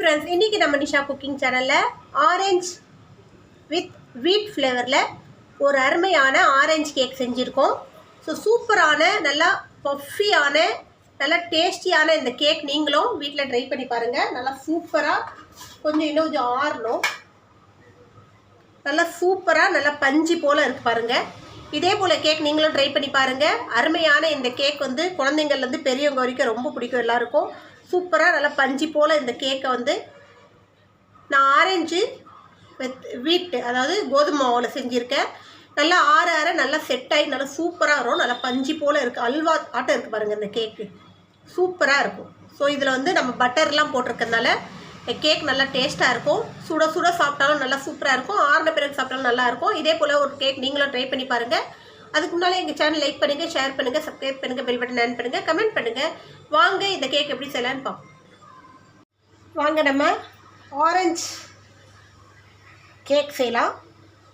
Friends, இன்றைக்கி நம்ம Nisha cooking சேனலில் ஆரஞ்ச் வித் வீட் ஃப்ளேவரில் ஒரு அருமையான ஆரஞ்ச் கேக் செஞ்சுருக்கோம். ஸோ சூப்பரான, நல்லா பஃபியான, நல்லா டேஸ்டியான இந்த கேக் நீங்களும் வீட்டில் ட்ரை பண்ணி பாருங்கள். நல்லா சூப்பராக, இன்னும் கொஞ்சம் ஆறணும். நல்லா சூப்பராக, நல்லா பஞ்சு போல் இருக்குது பாருங்கள். இதே போல் கேக் நீங்களும் ட்ரை பண்ணி பாருங்கள். அருமையான இந்த கேக் குழந்தைங்கள்லேருந்து பெரியவங்க வரைக்கும் ரொம்ப பிடிக்கும் எல்லாருக்கும். சூப்பராக நல்லா பஞ்சு போல் இந்த கேக்கை நான் ஆரஞ்சு வித் வீட், அதாவது கோதுமை மாவில் செஞ்சுருக்கேன். நல்லா ஆற நல்லா செட் ஆகி நல்லா சூப்பராக வரும். நல்லா பஞ்சு போல் இருக்குது, அல்வா ஆட்டம் இருக்குது பாருங்கள். இந்த கேக்கு சூப்பராக இருக்கும். ஸோ இதில் நம்ம பட்டர்லாம் போட்டிருக்கறதுனால கேக் நல்லா டேஸ்ட்டாக இருக்கும். சுட சுட சாப்பிட்டாலும் நல்லா சூப்பராக இருக்கும். ஆறின பிறகு சாப்பிட்டாலும் நல்லாயிருக்கும். இதே போல் ஒரு கேக் நீங்களும் ட்ரை பண்ணி பாருங்கள். அதுக்கு முன்னால் எங்கள் சேனல் லைக் பண்ணுங்கள், ஷேர் பண்ணுங்கள், சப்ஸ்கிரைப் பண்ணுங்கள், பெல் பட்டன் ஆன் பண்ணுங்கள், கமெண்ட் பண்ணுங்கள். வாங்க இந்த கேக் எப்படி செய்யலான்னு பார்ப்போம். வாங்க நம்ம ஆரஞ்ச் கேக் செய்யலாம்.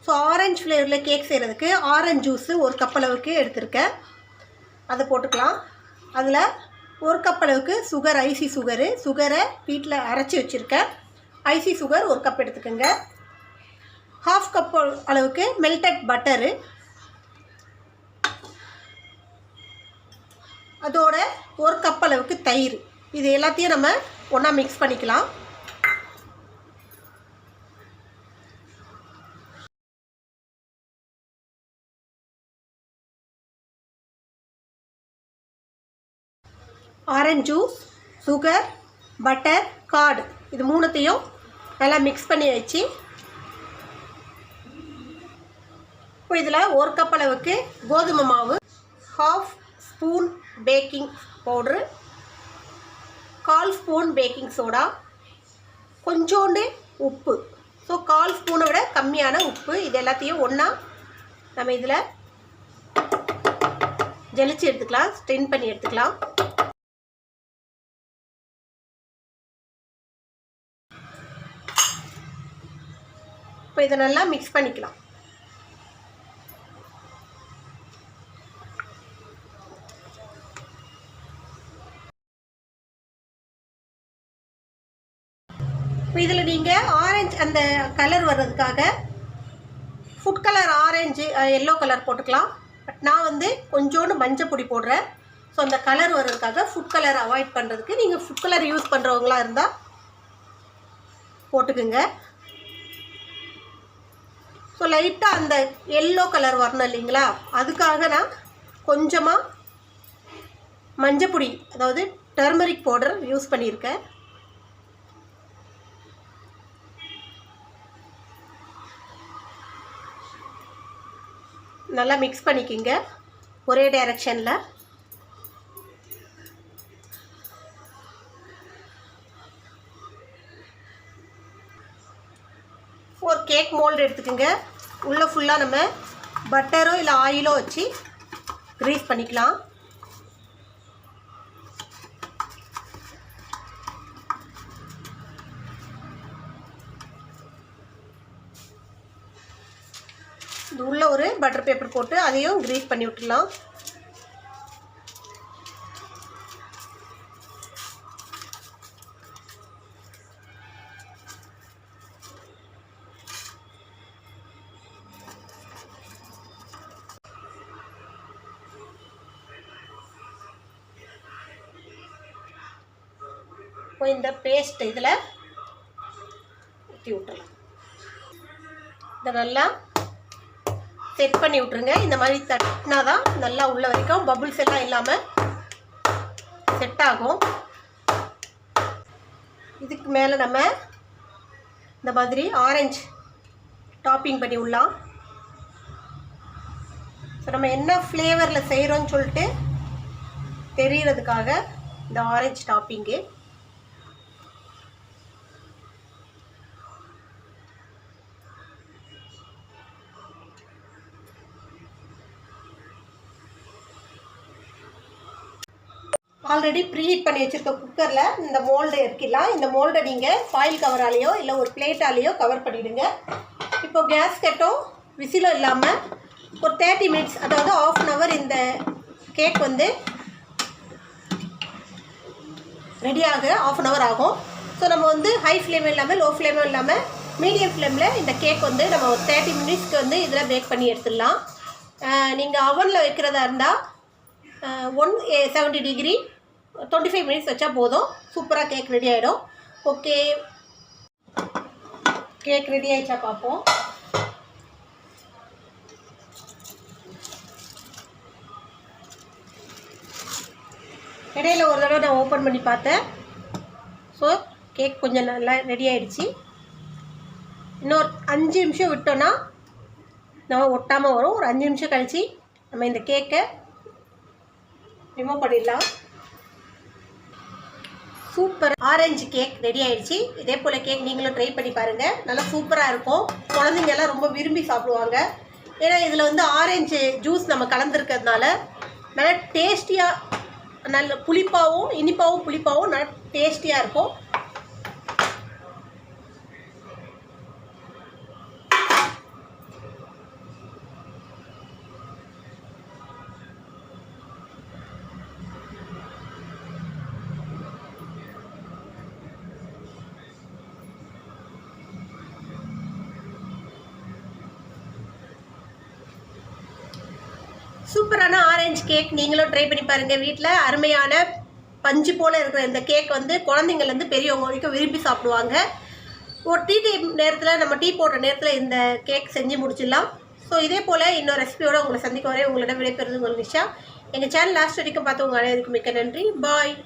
ஸோ ஆரஞ்ச் ஃப்ளேவரில் கேக் செய்கிறதுக்கு ஆரஞ்ச் ஜூஸு ஒரு கப் அளவுக்கு எடுத்திருக்கேன். அதை போட்டுக்கலாம். அதில் ஒரு கப் அளவுக்கு சுகர், ஐசி சுகரை வீட்டில் அரைச்சி வச்சுருக்கேன். ஐசி சுகர் ஒரு கப் எடுத்துக்கோங்க. ஹாஃப் கப் அளவுக்கு மெல்டட் பட்டரு, அதோட ஒரு கப் அளவுக்கு தயிர். இது எல்லாத்தையும் நம்ம ஒன்றா மிக்ஸ் பண்ணிக்கலாம். Orange juice, sugar, butter, card, இது மூணுத்தையும் நல்லா மிக்ஸ் பண்ணி வச்சு, இப்போ இதில் ஒரு கப் அளவுக்கு கோதுமை மாவு, half spoon baking powder, 1/4 spoon baking soda, கொஞ்சோண்டு உப்பு. ஸோ 1/4 ஸ்பூனை விட கம்மியான உப்பு. இது எல்லாத்தையும் ஒன்றா நம்ம இதில் ஜலிச்சு எடுத்துக்கலாம், ஸ்ட்ரெயின் பண்ணி எடுத்துக்கலாம். இப்போ இதை நல்லா மிக்ஸ் பண்ணிக்கலாம். இப்போ இதில் நீங்கள் ஆரஞ்சு அந்த கலர் வர்றதுக்காக food colour orange, yellow colour போட்டுக்கலாம். பட் நான் கொஞ்சோண்டு மஞ்சள் பொடி போடுறேன். ஸோ அந்த கலர் வர்றதுக்காக ஃபுட் கலர் அவாய்ட் பண்ணுறதுக்கு நீங்கள் ஃபுட் கலர் யூஸ் பண்ணுறவங்களா இருந்தால் போட்டுக்குங்க. ஸோ லைட்டாக அந்த எல்லோ கலர் வரணும் இல்லைங்களா, அதுக்காக நான் கொஞ்சமாக மஞ்சள் பொடி, அதாவது டர்மரிக் பவுடர் யூஸ் பண்ணியிருக்கேன். நல்லா மிக்ஸ் பண்ணிக்கிங்க ஒரே டைரக்ஷனில். ஒரு கேக் மோல்டு எடுத்துக்கோங்க. உள்ளே ஃபுல்லாக நம்ம பட்டரோ இல்லை ஆயிலோ வச்சு க்ரீஸ் பண்ணிக்கலாம். இது உள்ள ஒரு பட்டர் பேப்பர் போட்டு அதையும் க்ரீஸ் பண்ணி விட்டுடலாம். இப்போ இந்த பேஸ்ட் இதில் ஊற்றி விட்டுறலாம். இதை நல்லா செட் பண்ணி விட்ருங்க. இந்த மாதிரி தட்டினா தான் நல்லா உள்ள வரைக்கும் பபுள்ஸ் எல்லாம் இல்லாமல் செட் ஆகும். இதுக்கு மேலே நம்ம இந்த மாதிரி ஆரஞ்சு டாப்பிங் பண்ணி விடலாம். ஸோ நம்ம என்ன ஃப்ளேவரில் செய்கிறோன்னு சொல்லிட்டு தெரியறதுக்காக இந்த ஆரஞ்சு டாப்பிங்கு. ஆல்ரெடி ப்ரீஹீட் பண்ணி வச்சுருக்க குக்கரில் இந்த மோல்டை எடுக்கலாம். இந்த மோல்டை நீங்கள் ஃபாயில் கவராலேயோ இல்லை ஒரு பிளேட்டாலேயோ கவர் பண்ணிவிடுங்க. இப்போ கேஸ் கட்டும் விசிலோ இல்லாமல் ஒரு 30 மினிட்ஸ், அதாவது 1/2 hour இந்த கேக் ரெடியாக 1/2 hour ஆகும். ஸோ நம்ம வந்து ஹை ஃப்ளேமும் இல்லாமல் லோ ஃப்ளேமும் இல்லாமல் மீடியம் ஃப்ளேமில் இந்த கேக் வந்து நம்ம ஒரு 30 மினிட்ஸ்க்கு வந்து இதில் பேக் பண்ணி எடுத்துடலாம். நீங்கள் அவனில் வைக்கிறதா இருந்தால் 170 டிகிரி 25 மினிட்ஸ் வச்சா போதும். சூப்பராக கேக் ரெடி ஆகிடும். ஓகே, கேக் ரெடி ஆகிடுச்சா பார்ப்போம். இடையில ஒரு தடவை நான் ஓப்பன் பண்ணி பார்த்தேன். ஸோ கேக் கொஞ்சம் நல்லா ரெடி ஆகிடுச்சு. இன்னொரு 5 நிமிஷம் விட்டோன்னா நம்ம ஒட்டாமல் வரும். ஒரு 5 நிமிஷம் கழித்து நம்ம இந்த கேக்கை ரிமூவ் பண்ணிடலாம். சூப்பர் ஆரஞ்சு கேக் ரெடி ஆகிடுச்சு. இதே போல் கேக் நீங்களும் ட்ரை பண்ணி பாருங்கள். நல்லா சூப்பராக இருக்கும். குழந்தைங்கெல்லாம் ரொம்ப விரும்பி சாப்பிடுவாங்க. ஏன்னா இதில் வந்து ஆரஞ்சு ஜூஸ் நம்ம கலந்துருக்கிறதுனால நல்லா டேஸ்டியாக, நல்ல புளிப்பாகவும் புளிப்பாகவும் நல்லா டேஸ்டியாக இருக்கும். சூப்பரான ஆரஞ்சு கேக் நீங்களும் ட்ரை பண்ணி பாருங்கள் வீட்டில். அருமையான பஞ்சு போல் இருக்கிற இந்த கேக் வந்து குழந்தைங்கள்லேருந்து பெரியவங்க வரைக்கும் விரும்பி சாப்பிடுவாங்க. ஒரு டீ டைம் நேரத்தில், நம்ம டீ போடுற நேரத்தில் இந்த கேக் செஞ்சு முடிச்சிடலாம். ஸோ இதே போல் இன்னொரு ரெசிபியோடு உங்களை சந்திக்க வரை உங்களிடம் விடைபெறுது உங்கள் நிஷா. எங்கள் சேனல் லாஸ்ட் வரைக்கும் பார்த்து உங்கள் அனைவருக்கும் மிக்க நன்றி. பாய்.